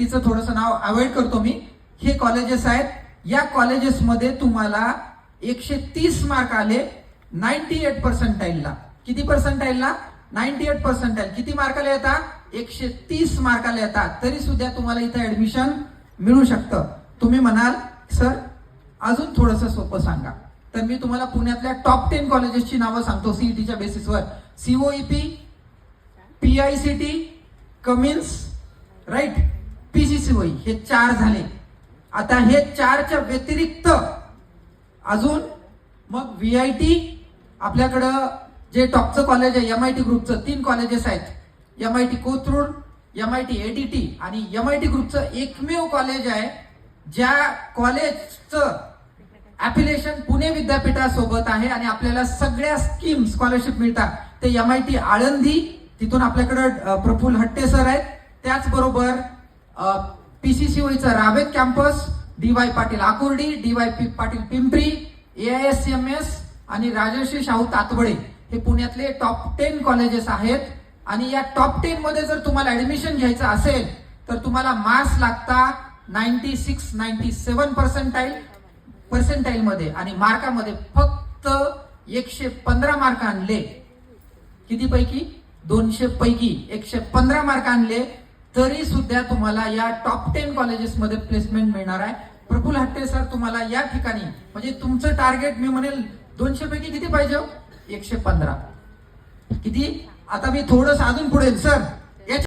तिचं थोडंसं नाव अवॉइड करतो मी. हे कॉलेजेस आहेत. या कॉलेजेस मध्ये तुम्हाला 130 मार्क आले 98 पर्सेंटाईलला. किती पर्सेंटाईलला? 98 पर्सेंटाईल. किती मार्काला येतात? 130 मार्काला येतात. तरी सुद्धा तुम्हाला इथे ऍडमिशन मिळू शकतं. तुम्ही म्हणाल सर अजून थोडंसं सोपं सांगा, तर मी तुम्हाला पुण्यातल्या टॉप 10 कॉलेजेसची नावं सांगतो सीईटीच्या बेसिसवर. सीओईपी, पीआयसीटी, कमिन्स, राईट, पीजीसीओई, हे 4 झाले. आता हे 4च्या व्यतिरिक्त अजून मग व्हीआयटी, आपल्याकडं जे टॉपचं कॉलेज आहे एमआयटी ग्रुपचं 3 कॉलेजेस आहेत. एमआयटी कोथरूड, एमआयटी एडीटी आणि एमआयटी ग्रुपचं एकमेव कॉलेज आहे ज्या कॉलेजचं ॲफिलिएशन पुणे विद्यापीठासोबत आहे आणि आपल्याला सगळ्या स्कीम स्कॉलरशिप मिळतात. ते एमआयटी आळंदी, तिथून आपल्याकडे प्रफुल्ल हट्टे सर आहेत. त्याचबरोबर पीसीसीओईचा Ravet campus, DY Patil Akurdi, DY Patil Pimpri, AISMS आणि राजर्षी शाहू तातवडे हे पुण्यातले टॉप 10 कॉलेजेस आहेत. आणि या टॉप 10 मध्ये जर तुम्हाला ऍडमिशन घ्यायचं असेल तर तुम्हाला मार्क्स लागता 96-97 पर्सेंटाईल मध्ये आणि मार्कामध्ये फक्त 115 मार्क आणले. किती पैकी? 200 पैकी 115 मार्क आणले तरी सुद्धा तुम्हाला या टॉप 10 कॉलेजेस मध्ये प्लेसमेंट मिळणार आहे. प्रफुल्ल हट्टे सर तुम्हाला या ठिकाणी, म्हणजे तुमचं टार्गेट मी म्हणेल 200 पैकी किती पाहिजे? 115. किती? आता मी थोडंसं अजून पुढे सर